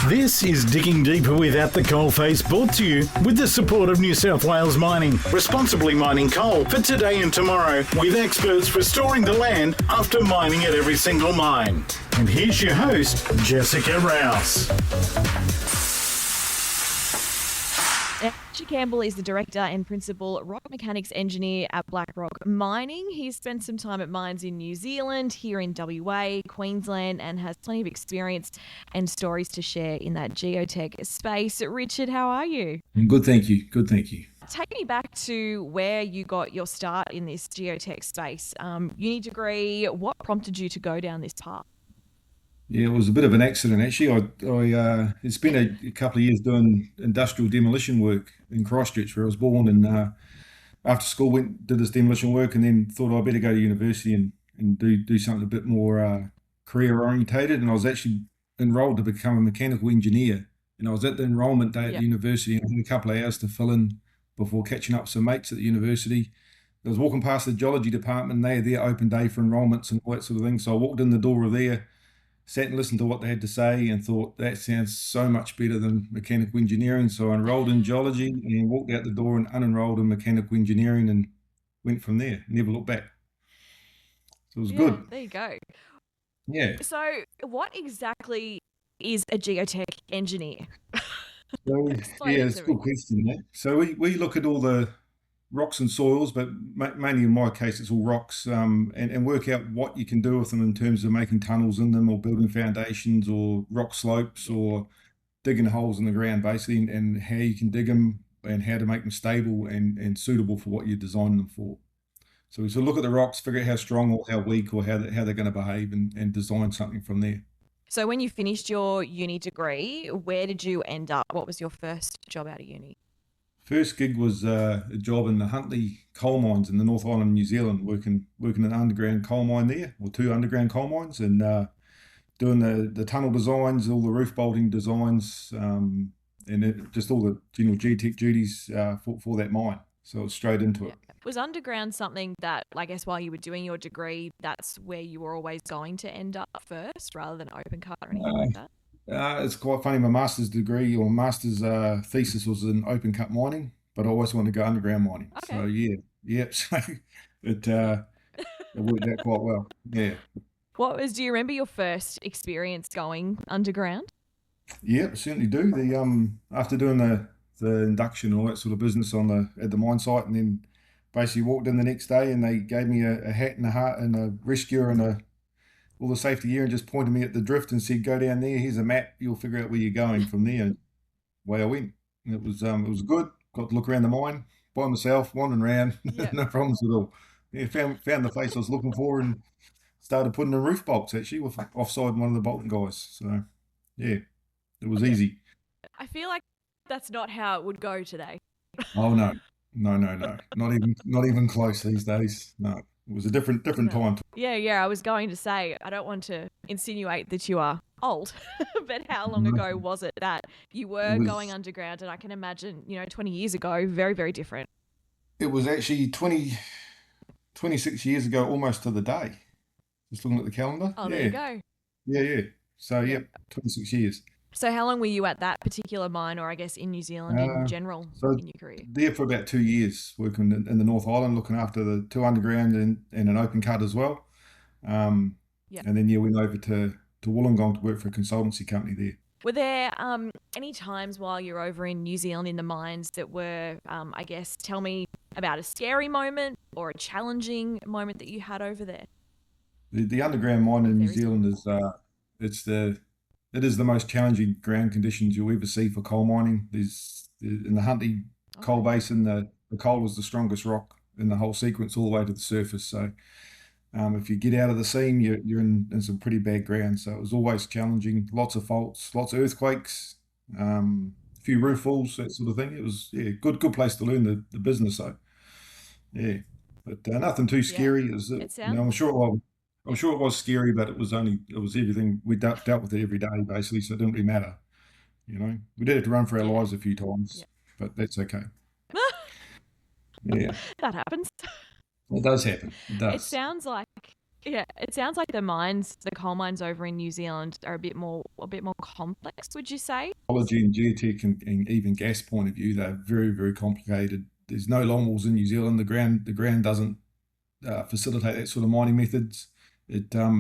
This is Digging Deeper Without the Coalface, brought to you with the support of New South Wales Mining, responsibly mining coal for today and tomorrow, with experts restoring the land after mining at every single mine. And here's your host, Jessica Rouse. Richard Campbell is the Director and Principal Rock Mechanics Engineer at Blackrock Mining. He's spent some time at mines in New Zealand, here in WA, Queensland, and has plenty of experience and stories to share in that geotech space. Richard, how are you? Good, thank you. Good, thank you. Take me back to where you got your start in this geotech space. Uni degree, what prompted you to go down this path? Yeah, it was a bit of an accident actually. I spent a couple of years doing industrial demolition work in Christchurch, where I was born, and after school did this demolition work, and then thought I'd better go to university and do something a bit more career orientated. And I was actually enrolled to become a mechanical engineer, and I was at the enrolment day at the university, and I had a couple of hours to fill in before catching up with some mates at the university. I was walking past the geology department, and they had their open day for enrolments and all that sort of thing. So I walked in the door of there, sat and listened to what they had to say, and thought that sounds so much better than mechanical engineering. So I enrolled in geology and walked out the door and unenrolled in mechanical engineering and went from there. Never looked back. So it was good. There you go. Yeah. So what exactly is a geotech engineer? So, it's a good question. So we look at all the rocks and soils, but mainly in my case, it's all rocks, and work out what you can do with them in terms of making tunnels in them, or building foundations, or rock slopes, or digging holes in the ground, basically, and how you can dig them and how to make them stable and suitable for what you design them for. So we sort of look at the rocks, figure out how strong or how weak or how they're going to behave, and design something from there. So when you finished your uni degree, where did you end up? What was your first job out of uni? First gig was a job in the Huntly coal mines in the North Island of New Zealand, working in an underground coal mine there, or two underground coal mines, and doing the tunnel designs, all the roof bolting designs, and just all the general geotech duties for that mine. So it was straight into it. Was underground something that, I guess, while you were doing your degree, that's where you were always going to end up first, rather than open cut or anything like that? It's quite funny. My master's degree or master's thesis was in open cut mining, but I always wanted to go underground mining. Okay. So so it worked out quite well. Yeah. Do you remember your first experience going underground? Yeah, I certainly do. After doing the induction and all that sort of business at the mine site, and then basically walked in the next day, and they gave me a hat and a heart and a rescuer and all the safety gear, and just pointed me at the drift and said, "Go down there. Here's a map. You'll figure out where you're going from there." And away I went. And it was good. Got to look around the mine by myself, wandering around, no problems at all. Yeah, found the place I was looking for, and started putting in roof bolts actually with offside one of the bolting guys. So yeah, it was easy. I feel like that's not how it would go today. Oh no, not even close these days. No. It was a different time. Yeah. I was going to say, I don't want to insinuate that you are old, but how long ago was it that you were going underground? And I can imagine, 20 years ago, very, very different. It was actually 26 years ago, almost to the day. Just looking at the calendar. Oh, there you go. Yeah. So, 26 years. So how long were you at that particular mine, or I guess in New Zealand in general, in your career? There for about 2 years, working in the North Island, looking after the two underground and an open cut as well. And then went over to Wollongong to work for a consultancy company there. Were there any times while you're over in New Zealand in the mines that were, I guess, tell me about a scary moment or a challenging moment that you had over there? The underground mine in New Zealand it is the most challenging ground conditions you'll ever see for coal mining. In the Huntly coal basin, the coal is the strongest rock in the whole sequence, all the way to the surface. So if you get out of the seam, you're in some pretty bad ground. So it was always challenging. Lots of faults, lots of earthquakes, a few roof falls, that sort of thing. It was good place to learn the business. So but nothing too scary. I'm sure it was scary, but it was everything. We dealt with it every day, basically, so it didn't really matter. We did have to run for our lives a few times, but that's okay. That happens. It does happen. It does. It sounds like Yeah, it sounds like the coal mines over in New Zealand are a bit more complex, would you say? Geology and geotech and even gas point of view, they're very, very complicated. There's no longwalls in New Zealand. The ground doesn't facilitate that sort of mining methods. It Yeah,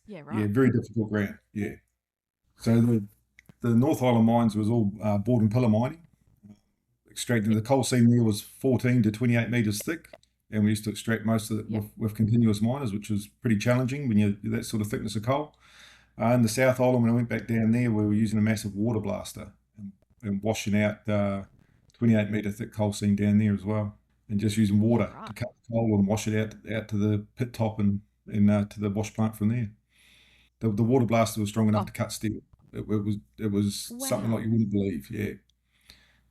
Yeah, right. very difficult ground. Yeah. So the North Island mines was all board and pillar mining. Extracting Yep, the coal seam there was 14 to 28 meters thick, and we used to extract most of it yep, with continuous miners, which was pretty challenging when you're that sort of thickness of coal. In the South Island, when I went back down there, we were using a massive water blaster and washing out 28-meter thick coal seam down there as well, and just using yeah, water right. to cut the coal and wash it out to the pit top and to the wash plant from there. The water blaster was strong enough Oh, to cut steel. It was something like wow. you wouldn't believe. Yeah,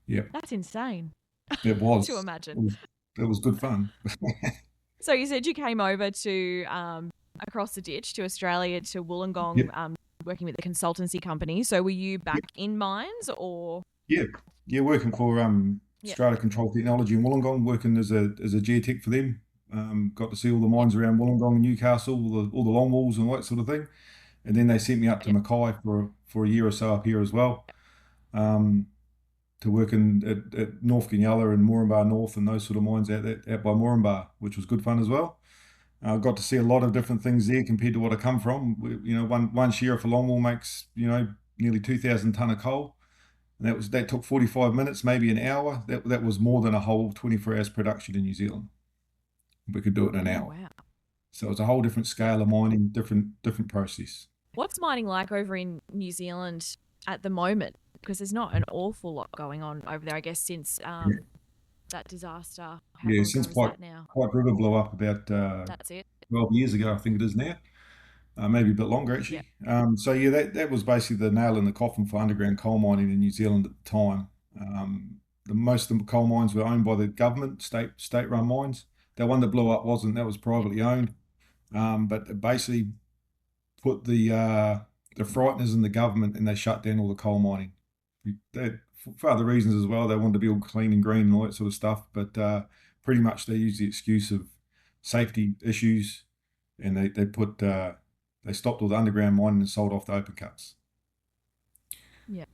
yeah, That's insane it to was. imagine. It was good fun. So you said you came over to across the ditch to Australia to Yep, Wollongong, working with a consultancy company. So were you back yep, in mines or? yeah, yeah. Working for Yep, Strata Control Technology in Wollongong, working as a geotech for them. Got to see all the yep, mines around Wollongong and Newcastle, all the longwalls and all that sort of thing. And then they sent me up to yep, Mackay for a year or so up here as well. Um, to work at North Goonyella and Moranbah North and those sort of mines out by Moranbah, which was good fun as well. I got to see a lot of different things there compared to what I come from. One share of a longwall makes nearly 2,000 ton of coal, and that took 45 minutes, maybe an hour. That was more than a whole 24 hours production in New Zealand. We could do it in an oh hour. wow. So it's a whole different scale of mining, different process. What's mining like over in New Zealand at the moment? Because there's not an awful lot going on over there, I guess, since Yeah, that disaster. How yeah. long Since ago is that now? White River blew up about That's it. 12 years ago, I think it is now. Maybe a bit longer Yeah. actually. So yeah, that was basically the nail in the coffin for underground coal mining in New Zealand at the time. Most of the coal mines were owned by the government, state-run mines. That one that blew up wasn't. That was Yeah. privately owned. But it basically put the frighteners in the government, and they shut down all the coal mining. For other reasons as well. They wanted to be all clean and green and all that sort of stuff. But pretty much they used the excuse of safety issues, and they stopped all the underground mining and sold off the open cuts. Yeah.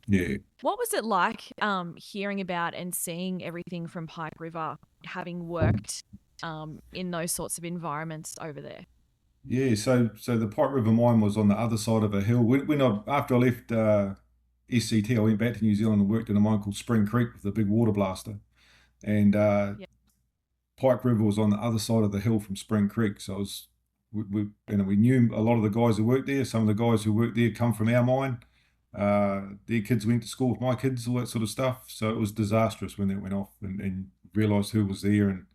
Yeah, What was it like hearing about and seeing everything from Pike River, having worked in those sorts of environments over there? yeah. So the Pike River mine was on the other side of a hill. After I left SCT, I went back to New Zealand and worked in a mine called Spring Creek with a big water blaster. And Yeah. Pike River was on the other side of the hill from Spring Creek. So we knew a lot of the guys who worked there. Some of the guys who worked there come from our mine. Their kids went to school with my kids, all that sort of stuff. So it was disastrous when that went off, and realised who was there and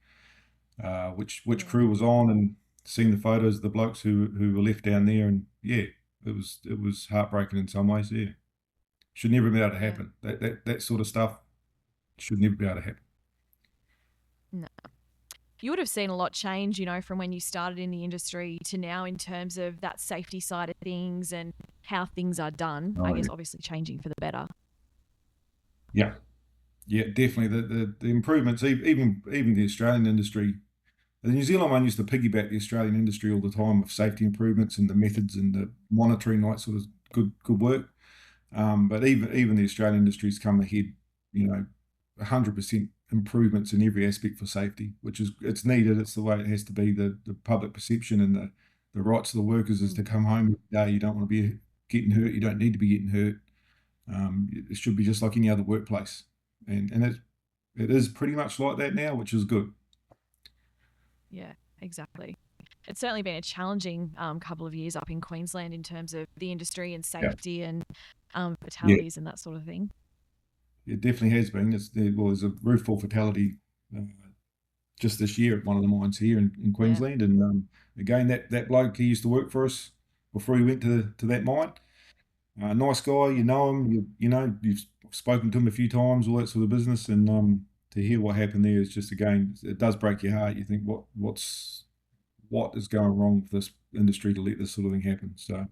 which Yeah. crew was on, and seeing the photos of the blokes who were left down there. And yeah, it was heartbreaking in some ways. Yeah, should never be able to Yeah. happen. That sort of stuff should never be able to happen. No. You would have seen a lot change, from when you started in the industry to now in terms of that safety side of things and how things are done. I Oh guess yeah, obviously changing for the better. yeah, yeah, definitely. The improvements, even the Australian industry. The New Zealand one used to piggyback the Australian industry all the time with safety improvements and the methods and the monitoring, like sort of good work. But even the Australian industry's come ahead, 100% improvements in every aspect for safety, which it's needed. It's the way it has to be. The public perception and the rights of the workers is Mm. to come home every day. You don't want to be getting hurt. You don't need to be getting hurt. It should be just like any other workplace, and it is pretty much like that now, which is good. Yeah, exactly. It's certainly been a challenging couple of years up in Queensland in terms of the industry and Yeah, safety and yeah, fatalities and that sort of thing. it definitely has been. There's a roof fall fatality uh, just this year at one of the mines here in Yeah. Queensland, and again that bloke, he used to work for us before he went to that mine. Nice guy, you know him, you've spoken to him a few times, all that sort of business, and to hear what happened there is just, again, it does break your heart. You think what is going wrong with this industry to let this sort of thing happen. So,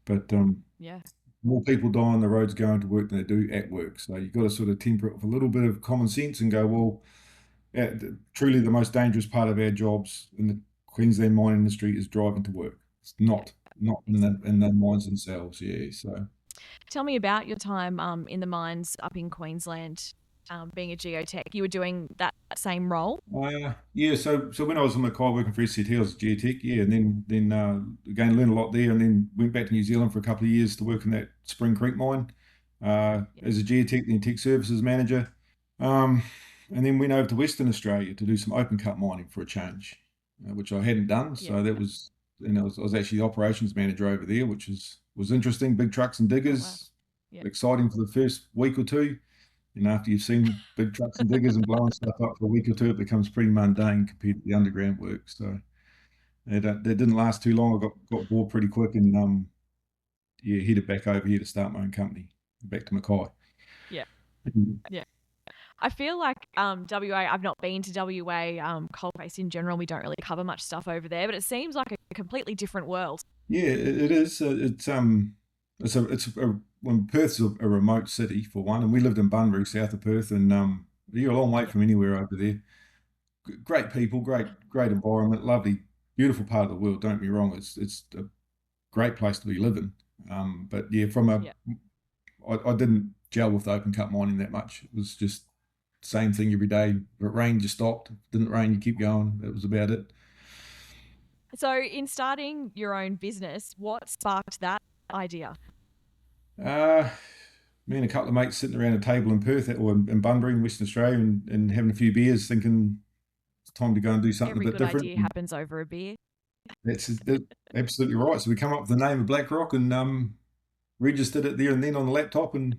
but Yeah. more people die on the roads going to work than they do at work. So you've got to sort of temper it with a little bit of common sense and go, well, truly the most dangerous part of our jobs in the Queensland mining industry is driving to work. It's not in the mines themselves. Yeah. So Tell me about your time in the mines up in Queensland, being a geotech. You were doing that same role? yeah. So when I was in Mackay working for SCT, I was a geotech. Yeah, and then again learned a lot there, and then went back to New Zealand for a couple of years to work in that Spring Creek mine as a geotech, then tech services manager. Um, and then went over to Western Australia to do some open cut mining for a change, which I hadn't done. Yeah. So that was, I was actually the operations manager over there, which was interesting. Big trucks and diggers, Yeah. exciting for the first week or two. And after you've seen big trucks and diggers and blowing stuff up for a week or two, it becomes pretty mundane compared to the underground work. So that didn't last too long. I got bored pretty quick and headed back over here to start my own company, back to Mackay. Yeah. Yeah. I feel like WA, I've not been to WA, coalface in general, we don't really cover much stuff over there, but it seems like a completely different world. Yeah, it is. When Perth's a remote city for one, and we lived in Bunbury, south of Perth, and you're a long way from anywhere over there. Great people, great environment, lovely, beautiful part of the world. Don't get me wrong, it's a great place to be living. But yeah, I didn't gel with open cut mining that much. It was just the same thing every day. If it rained, you stopped. If it didn't rain, you keep going. That was about it. So in starting your own business, what sparked that idea? Me and a couple of mates sitting around a table in Perth or in Bunbury in Western Australia and having a few beers, thinking it's time to go and do something Every a bit good different. idea happens over a beer. That's absolutely right. So we come up with the name of Blackrock and registered it there and then on the laptop and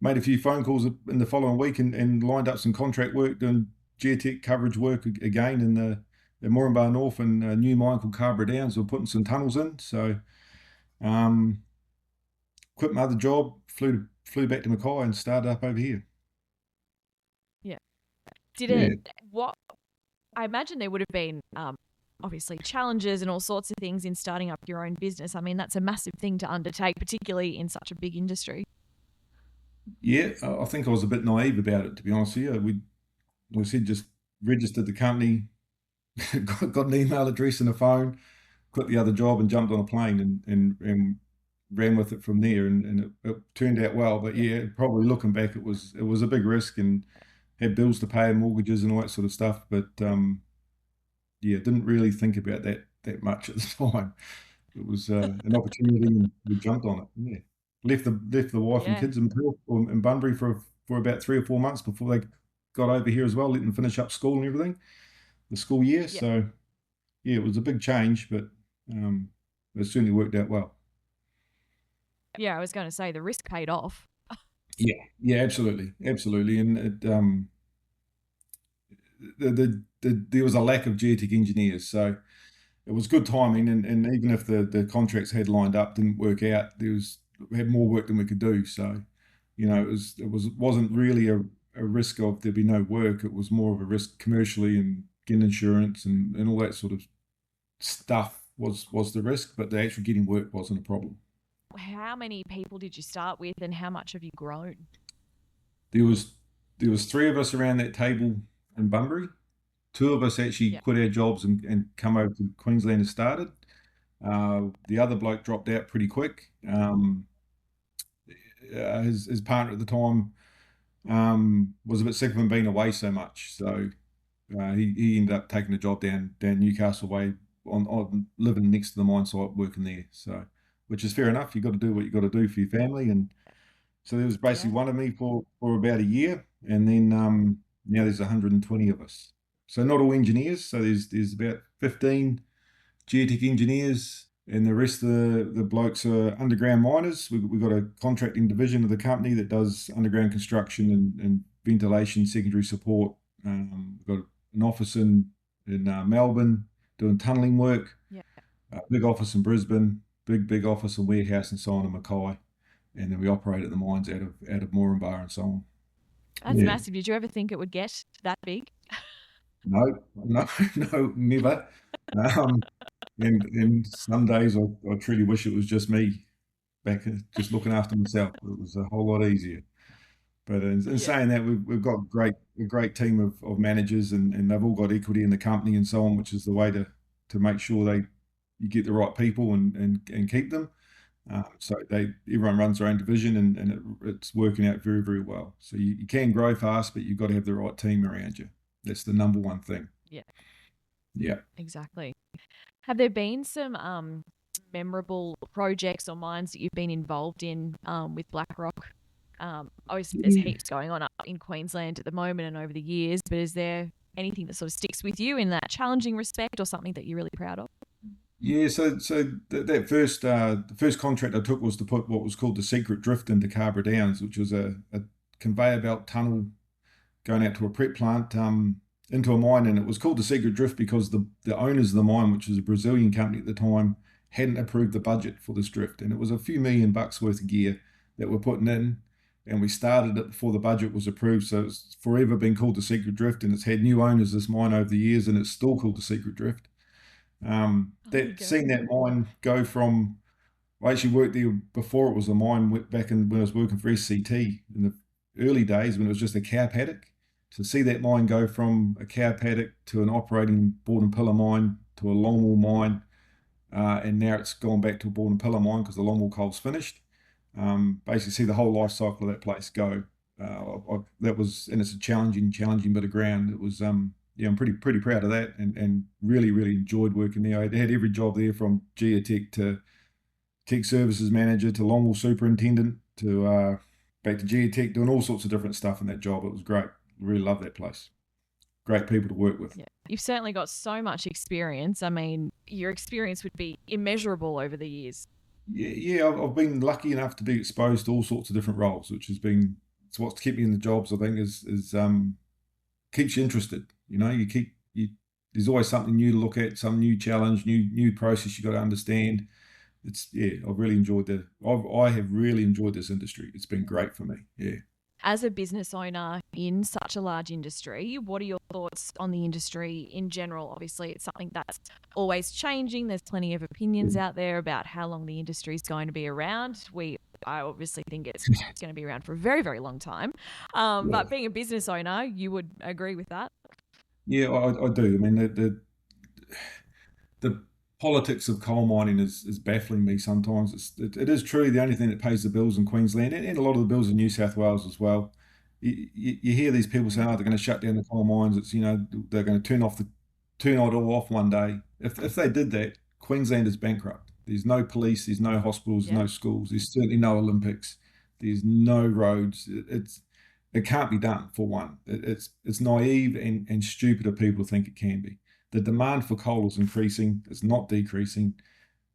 made a few phone calls in the following week and lined up some contract work doing geotech coverage work again in the Moranbah North and a new mine called Carbra Downs. We're putting some tunnels in. So quit my other job, flew back to Mackay and started up over here. Yeah. What I imagine there would have been obviously challenges and all sorts of things in starting up your own business. I mean, that's a massive thing to undertake, particularly in such a big industry. Yeah, I think I was a bit naive about it, to be honest with you. We said just registered the company, got an email address and a phone, quit the other job and jumped on a plane and ran with it from there, and it turned out well. But yeah, probably looking back, it was a big risk and had bills to pay and mortgages and all that sort of stuff. But didn't really think about that much at the time. It was an opportunity and we jumped on it. Yeah, left the wife and kids in Perth or in Bunbury for about 3 or 4 months before they got over here as well. Let them finish up school and everything, the school year. Yeah. So yeah, it was a big change, but it certainly worked out well. Yeah, I was going to say the risk paid off. Yeah, absolutely, and there was a lack of geotech engineers, so it was good timing. And even if the contracts had lined up didn't work out, we had more work than we could do. So, it wasn't really a risk of there'd be no work. It was more of a risk commercially and getting insurance and all that sort of stuff was the risk, but the actual getting work wasn't a problem. How many people did you start with and how much have you grown? There was 3 of us around that table in Bunbury. 2 of us actually quit our jobs and come over to Queensland and started. The other bloke dropped out pretty quick. His partner at the time was a bit sick of him being away so much, so he ended up taking a job down Newcastle way on living next to the mine site, working there. So, which is fair enough. You've got to do what you've got to do for your family. And so there was basically one of me for about a year. And then now there's 120 of us. So not all engineers. So there's about 15 geotech engineers and the rest of the blokes are underground miners. We've got a contracting division of the company that does underground construction and ventilation, secondary support. We've got an office in Melbourne doing tunnelling work. Yeah. A big office in Brisbane. Big office and warehouse and so on in Mackay, and then we operate at the mines out of Moranbah and so on. That's massive. Did you ever think it would get that big? No, never. And some days I truly wish it was just me back, just looking after myself. It was a whole lot easier. But in Yeah. saying that, we've got a great team of managers, and they've all got equity in the company and so on, which is the way to make sure you get the right people and keep them. So everyone runs their own division, and it's working out very, very well. So you can grow fast, but you've got to have the right team around you. That's the number one thing. Yeah, Yeah. exactly. Have there been some memorable projects or mines that you've been involved in with Blackrock? Obviously, there's Yeah. heaps going on up in Queensland at the moment and over the years, but is there anything that sort of sticks with you in that challenging respect or something that you're really proud of? Yeah, that first the first contract I took was to put what was called the secret drift into Cabra Downs, which was a conveyor belt tunnel going out to a prep plant into a mine, and it was called the secret drift because the owners of the mine, which was a Brazilian company at the time, hadn't approved the budget for this drift, and it was a few $1 million worth of gear that we're putting in, and we started it before the budget was approved, so it's forever been called the secret drift, and it's had new owners this mine over the years, and it's still called the secret drift. Oh, there you That go. seeing that mine go from I actually worked there before it was a mine back in when I was working for SCT in the early days when it was just a cow paddock. To see that mine go from a cow paddock to an operating board and pillar mine to a longwall mine, and now it's gone back to a board and pillar mine because the longwall coal's finished. Basically, see the whole life cycle of that place go. That was, and it's a challenging bit of ground. It was, yeah, I'm pretty proud of that, and really, really enjoyed working there. I had every job there from geotech to tech services manager to longwall superintendent to back to geotech, doing all sorts of different stuff in that job. It was great. Really love that place. Great people to work with. Yeah. You've certainly got so much experience. I mean, your experience would be immeasurable over the years. Yeah, I've been lucky enough to be exposed to all sorts of different roles, which has been it's what's kept me in the jobs. I think is keeps you interested. You know, there's always something new to look at, some new challenge, new process you got to understand. I've really enjoyed I have really enjoyed this industry. It's been great for me. Yeah. As a business owner in such a large industry, what are your thoughts on the industry in general? Obviously, it's something that's always changing. There's plenty of opinions out there about how long the industry is going to be around. I obviously think it's going to be around for a very, very long time. Yeah. But being a business owner, you would agree with that? Yeah, I do. I mean, the politics of coal mining is baffling me sometimes. It is truly the only thing that pays the bills in Queensland, and a lot of the bills in New South Wales as well. You hear these people saying, "Oh, they're going to shut down the coal mines." It's they're going to turn it all off one day. If they did that, Queensland is bankrupt. There's no police, there's no hospitals, Yeah, no schools. There's certainly no Olympics. There's no roads. It can't be done for one. It's naive and stupid of people to think it can be. The demand for coal is increasing, it's not decreasing.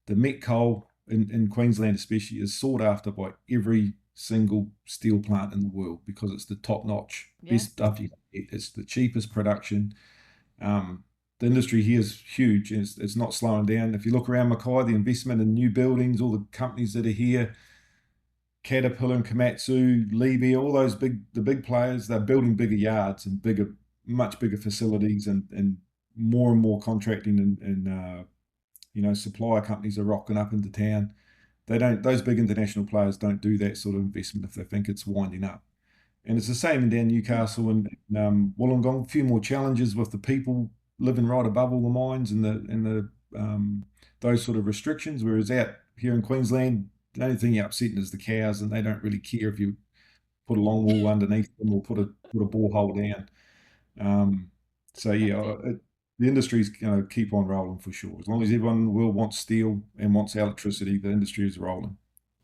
The met coal in Queensland especially is sought after by every single steel plant in the world because it's the top notch, yeah, best stuff you can get. It's the cheapest production. The industry here is huge and it's not slowing down. If you look around Mackay, the investment in new buildings, all the companies that are here, Caterpillar and Komatsu, Liebherr, all the big players, they're building bigger yards and much bigger facilities and more contracting and supplier companies are rocking up into town. Those big international players don't do that sort of investment if they think it's winding up. And it's the same in down Newcastle and Wollongong. A few more challenges with the people living right above all the mines and the those sort of restrictions. Whereas out here in Queensland, the only thing you're upsetting is the cows, and they don't really care if you put a long wall underneath them or put a borehole down. So that's yeah, it. the industry's going to keep on rolling for sure. As long as everyone will want steel and wants electricity, the industry is rolling.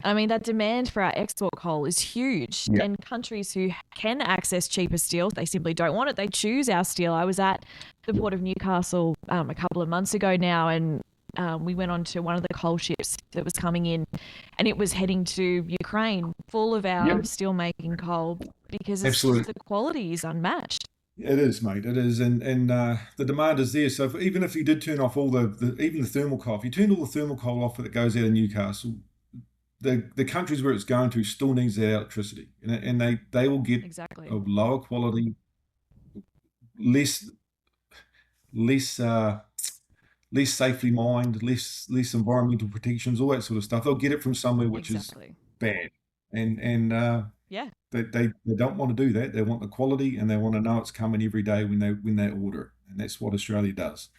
I mean, that demand for our export coal is huge. Yeah. And countries who can access cheaper steel, they simply don't want it. They choose our steel. I was at the Port of Newcastle a couple of months ago now, and we went on to one of the coal ships that was coming in, and it was heading to Ukraine, full of our Yep. steelmaking coal because Absolutely. the quality is unmatched. It is, mate. It is, and the demand is there. So even if you did turn off all even the thermal coal, if you turned all the thermal coal off that goes out of Newcastle, the countries where it's going to still needs that electricity, and they will get Exactly. a lower quality, less less less safely mined, less environmental protections, all that sort of stuff. They'll get it from somewhere which is Exactly. bad, and Yeah. They don't want to do that. They want the quality, and they want to know it's coming every day when they order it, and that's what Australia does.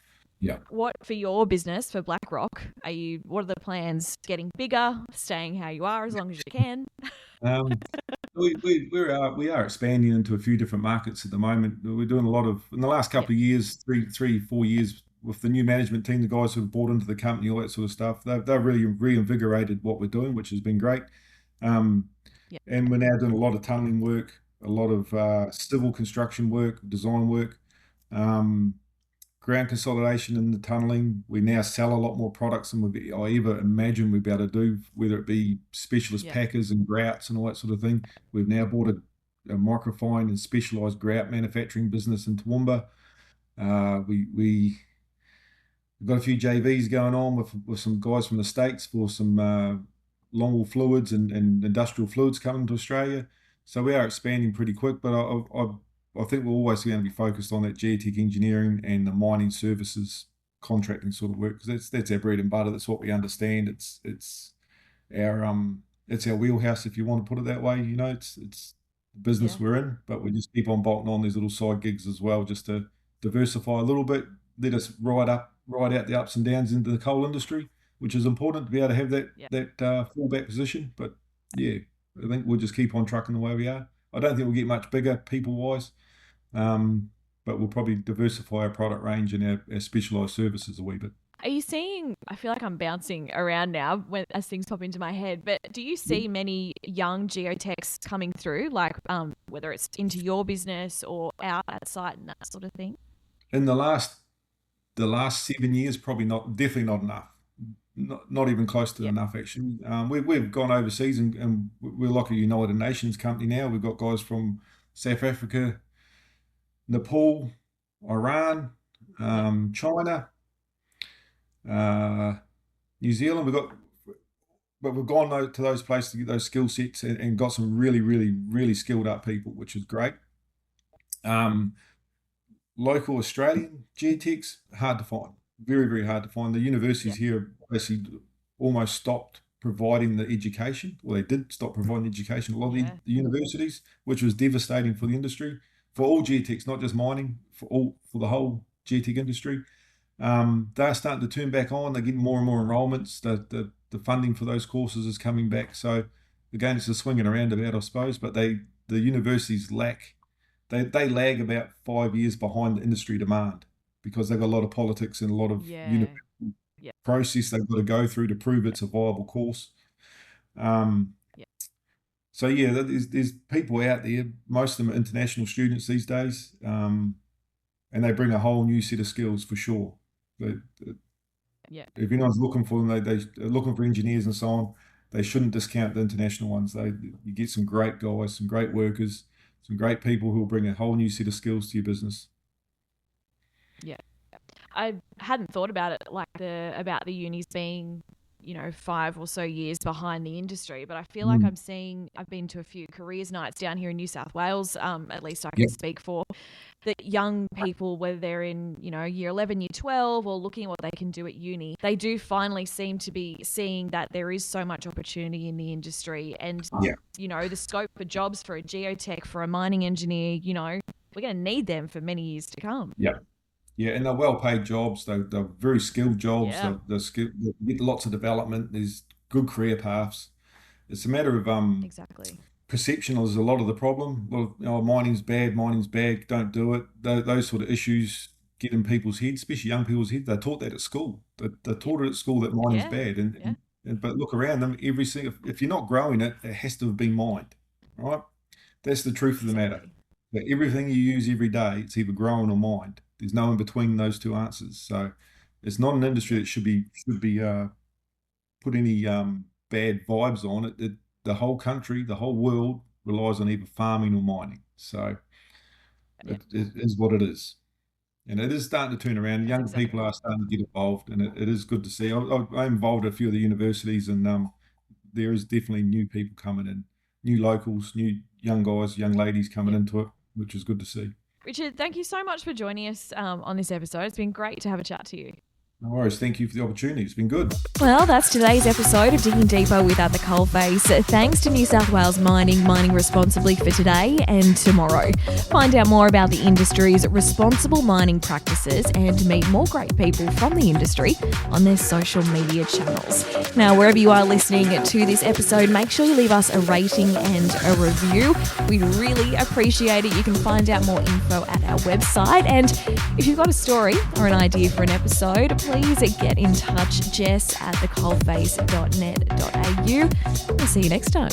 Yeah. What for your business for Blackrock? What are the plans? Getting bigger, staying how you are as long as you can? Um, we are expanding into a few different markets at the moment. We're doing a lot of in the last Yeah. couple of years, 4 years with the new management team, the guys who have bought into the company, all that sort of stuff. They've really reinvigorated what we're doing, which has been great. Um, Yeah. and we're now doing a lot of tunneling work, a lot of civil construction work, design work. Um, Ground consolidation in the tunneling. We now sell a lot more products than I ever imagined we'd be able to do, whether it be specialist Yeah. packers and grouts and all that sort of thing. We've now bought a microfine and specialised grout manufacturing business in Toowoomba. We've got a few JVs going on with some guys from the States for some longwall fluids and industrial fluids coming to Australia. So we are expanding pretty quick, but I think we're always going to be focused on that geotech engineering and the mining services contracting sort of work, because that's our bread and butter. That's what we understand. It's our wheelhouse, if you want to put it that way. It's the business Yeah. we're in, but we just keep on bolting on these little side gigs as well, just to diversify a little bit. Let us ride out the ups and downs into the coal industry, which is important to be able to have Yeah. that fallback position. But yeah, I think we'll just keep on trucking the way we are. I don't think we'll get much bigger people wise, but we'll probably diversify our product range and our specialised services a wee bit. Are you seeing? I feel like I'm bouncing around now as things pop into my head. But do you see many young geotechs coming through, like whether it's into your business or out at site and that sort of thing? In the last 7 years, probably not, definitely not enough. Not even close to Yeah. enough, actually. We've gone overseas, and we're like a United Nations company now. We've got guys from South Africa, Nepal, Iran, Yeah. China, uh, New Zealand. We've gone to those places to get those skill sets, and got some really, really, really skilled up people, which is great. Local Australian geotechs, hard to find. Very, very hard to find. The Yeah. universities here basically almost stopped providing the education, or they did stop providing education. A lot of Yeah. the universities, which was devastating for the industry, for all geotechs, not just mining, for the whole geotech industry. They're starting to turn back on. They're getting more and more enrolments. The funding for those courses is coming back. So again, it's a swinging around about, I suppose. But the universities lack. They lag about 5 years behind the industry demand, because they've got a lot of politics and a lot of Yeah. Yeah. process they've got to go through to prove it's a viable course. Yeah. So yeah, there's people out there. Most of them are international students these days, and they bring a whole new set of skills for sure. Yeah. If anyone's looking for them, they're looking for engineers and so on. They shouldn't discount the international ones. You get some great guys, some great workers, some great people who will bring a whole new set of skills to your business. Yeah. I hadn't thought about it like about the unis being, 5 or so years behind the industry, but I feel like I've been to a few careers nights down here in New South Wales, at least I can Yep. speak for, that young people, whether they're in, year 11, year 12, or looking at what they can do at uni, they do finally seem to be seeing that there is so much opportunity in the industry, and, Yeah. the scope for jobs for a geotech, for a mining engineer, we're going to need them for many years to come. Yeah. Yeah, and they're well-paid jobs. They're very skilled jobs. Yeah. They get lots of development. There's good career paths. It's a matter of Exactly. perception is a lot of the problem. Well, mining's bad, don't do it. Those sort of issues get in people's heads, especially young people's heads. They're taught that at school. They're taught it at school that mining's Yeah. bad, Yeah. but look around them. If you're not growing it, it has to have been mined, right? That's the truth of the matter. Exactly. But everything you use every day, it's either grown or mined. There's no in between those two answers. So it's not an industry that should be put any bad vibes on it. The whole country, the whole world relies on either farming or mining. So Yeah. it is what it is. And it is starting to turn around. That's Younger exactly people right. are starting to get involved, and it is good to see. I'm involved at a few of the universities, and there is definitely new people coming in, new locals, new young guys, young ladies coming into it, which is good to see. Richard, thank you so much for joining us on this episode. It's been great to have a chat to you. No worries. Thank you for the opportunity. It's been good. Well, that's today's episode of Digging Deeper with At the Coalface. Thanks to New South Wales mining responsibly for today and tomorrow. Find out more about the industry's responsible mining practices and meet more great people from the industry on their social media channels. Now, wherever you are listening to this episode, make sure you leave us a rating and a review. We'd really appreciate it. You can find out more info at our website. And if you've got a story or an idea for an episode, please get in touch, Jess at thecoalface.net.au. We'll see you next time.